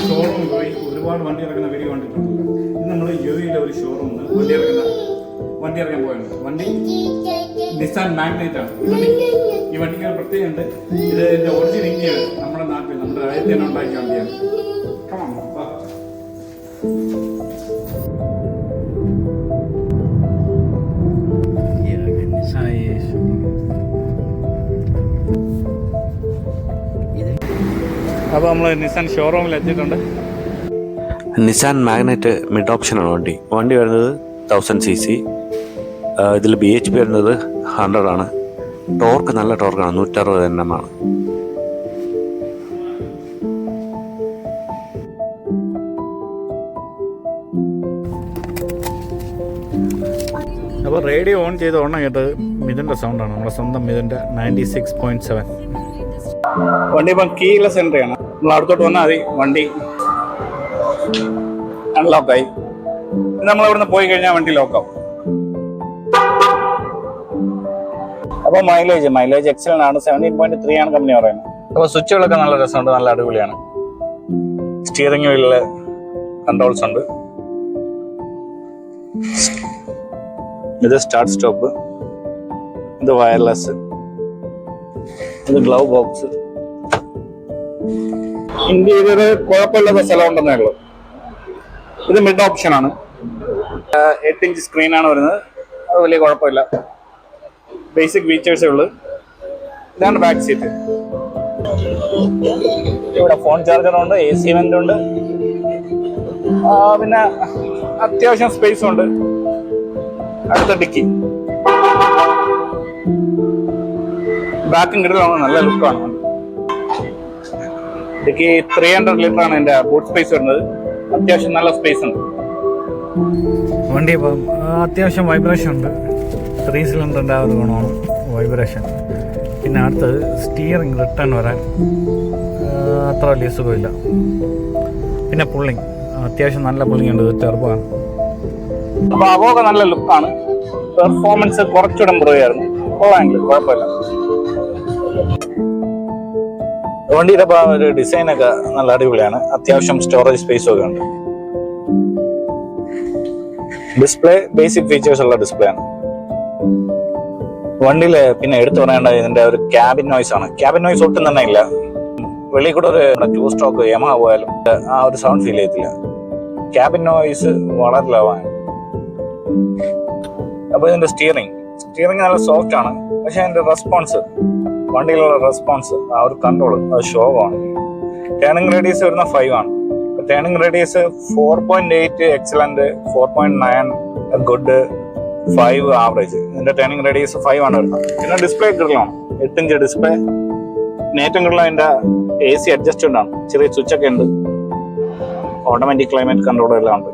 Showroom പോയി ഒരുപാട് വണ്ടി ഇറക്കുന്ന വീഡിയോ കണ്ടിട്ടുണ്ട്. ഇത് നമ്മൾ യുഎഇയിലെ ഒരു ഷോറൂമിൽ വണ്ടി ഇറങ്ങാൻ പോയാണ്. വണ്ടി നിസാൻ മാഗ്നൈറ്റ് ആണ്. ഈ വണ്ടിക്ക് ഒരു പ്രത്യേകത ഉണ്ട്. ഇത് ഇതിന്റെ ഒറിജിനൽ ഇന്ത്യയാണ്. നമ്മുടെ നാട്ടിൽ നമ്മുടെ രാജ്യത്ത് തന്നെ ഉണ്ടാക്കിയ വണ്ടിയാണ്. അപ്പോൾ നമ്മൾ നിസാൻ ഷോറൂമിൽ എത്തിയിട്ടുണ്ട്. നിസാൻ മാഗ്നറ്റ് മിഡ് ഓപ്ഷനാണ് വണ്ടി വരുന്നത് 1000cc. ഇതിൽ BHP വരുന്നത് 100 ആണ്. ടോർക്ക് നല്ല ടോർക്കാണ്, 160 Nm ആണ്. അപ്പോൾ റേഡിയോ ഓൺ ചെയ്ത് ഓണം കേട്ടത് മിഥുൻ്റെ സൗണ്ടാണ്. നമ്മുടെ സ്വന്തം മിഥുൻ്റെ 96.7. വണ്ടി ഇപ്പം കീലെസ് എൻട്രി ആണ്. നമ്മൾ അടുത്തോട്ട് വന്നാൽ മതി. വണ്ടി അൺലോക്കായി. നമ്മളിവിടുന്ന് പോയി കഴിഞ്ഞാൽ വണ്ടി ലോക്കാവും. അപ്പോൾ മൈലേജ് എക്സലന്റ് ആണ്. 17.3 ആണ് കമ്പനി പറയുന്നത്. അപ്പോൾ സ്വിച്ചുകളൊക്കെ നല്ല രസമുണ്ട്, നല്ല അടിപൊളിയാണ്. സ്റ്റിയറിംഗ് വീലില് കൺട്രോൾസ് ഉണ്ട്. ഇത് സ്റ്റാർട്ട് സ്റ്റോപ്പ്, ഇത് വയർലെസ്, ഇത് ഗ്ലൗ ബോക്സ്. ഇന്റീരിയർ കുഴപ്പമില്ലാത്ത സ്ഥലം ഉണ്ടെന്നേ ഉള്ളൂ. ഇത് മിഡ് ഓപ്ഷൻ ആണ്. 8 ഇഞ്ച് സ്ക്രീനാണ് വരുന്നത്. അത് വലിയ കുഴപ്പമില്ല. ബേസിക് ഫീച്ചേഴ്സേ ഉള്ളൂ. ഇതാണ് ബാക്ക് സീറ്റ്. ഇവിടെ ഫോൺ ചാർജറുണ്ട്, AC വെന്റ് ഉണ്ട്, പിന്നെ അത്യാവശ്യം സ്പേസ് ഉണ്ട്. അടുത്ത ഡിക്കി, ബാക്കും കിടലാണ്, നല്ല ലുക്കാണ്. ഡിക്കി 300 ലിറ്റർ ആണ് എൻ്റെ ബൂട്ട് സ്പേസ് വരുന്നത്. അത്യാവശ്യം നല്ല സ്പേസ് ഉണ്ട്. വണ്ടി ഇപ്പം അത്യാവശ്യം വൈബ്രേഷൻ ഉണ്ട്. 3 സിലിണ്ടറിൻ്റെ ആ ഒരു ഗുണമാണ് വൈബ്രേഷൻ. പിന്നെ അടുത്തത് സ്റ്റിയറിംഗ് റിട്ടേൺ വരാൻ അത്ര വലിയ സുഖമില്ല. പിന്നെ പുള്ളിങ് അത്യാവശ്യം നല്ല പുള്ളിങ് ഉണ്ട്. ടെർബോ ആണ്. അപ്പോൾ അവൊക്കെ നല്ല ലുക്കാണ്. പെർഫോമൻസ് കുറച്ചുകൂടെ ഇമ്പ്രൂവ് ആയിരുന്നു. കൊള്ളാമെങ്കിൽ കുഴപ്പമില്ല. വണ്ടിയുടെ ഒരു ഡിസൈനൊക്കെ നല്ല അടിപൊളിയാണ്. അത്യാവശ്യം സ്റ്റോറേജ് സ്പേസും ഒക്കെ ഉണ്ട്. ഡിസ്പ്ലേ ബേസിക് ഫീച്ചേഴ്സ് ഉള്ള ഡിസ്പ്ലേ ആണ്. വണ്ടിയിൽ പിന്നെ എടുത്തു പറയേണ്ടത് ഇതിന്റെ ഒരു ക്യാബിൻ നോയ്സ് ആണ്. ക്യാബിൻ നോയ്സ് ഒട്ടും തന്നെ ഇല്ല. വെളിയിൽ കൂടെ ഒരു 2 സ്ട്രോക്ക് യമഹ പോയാലും ആ ഒരു സൗണ്ട് ഫീൽ ചെയ്യത്തില്ല. ക്യാബിൻ നോയ്സ് വളരെ ലോ ആണ്. അപ്പോൾ ഇതിന്റെ സ്റ്റിയറിംഗ് നല്ല സോഫ്റ്റ് ആണ്. പക്ഷെ അതിന്റെ റെസ്പോൺസ്, വണ്ടിയിലുള്ള റെസ്പോൺസ്, ആ ഒരു കൺട്രോൾ അത് ഷോവാണ്. ടേണിംഗ് റേഡിയസ് വരുന്ന 5 ആണ്. Turning radius 4.8 excellent, 4.9 good, 5 average. ഇതിന്റെ ടേണിംഗ് റേഡിയസ് 5 ആണ് വരുന്നത്. പിന്നെ ഡിസ്പ്ലേ കിടലാണ്, 8 ഇഞ്ച് ഡിസ്പ്ലേ. ഏറ്റവും കൂടുതൽ അതിന്റെ AC അഡ്ജസ്റ്റ്മെന്റ് ആണ്. ചെറിയ സ്വിച്ച് ഒക്കെ ഉണ്ട്. ഓട്ടോമാറ്റിക് ക്ലൈമറ്റ് കൺട്രോൾ എല്ലാം ഉണ്ട്.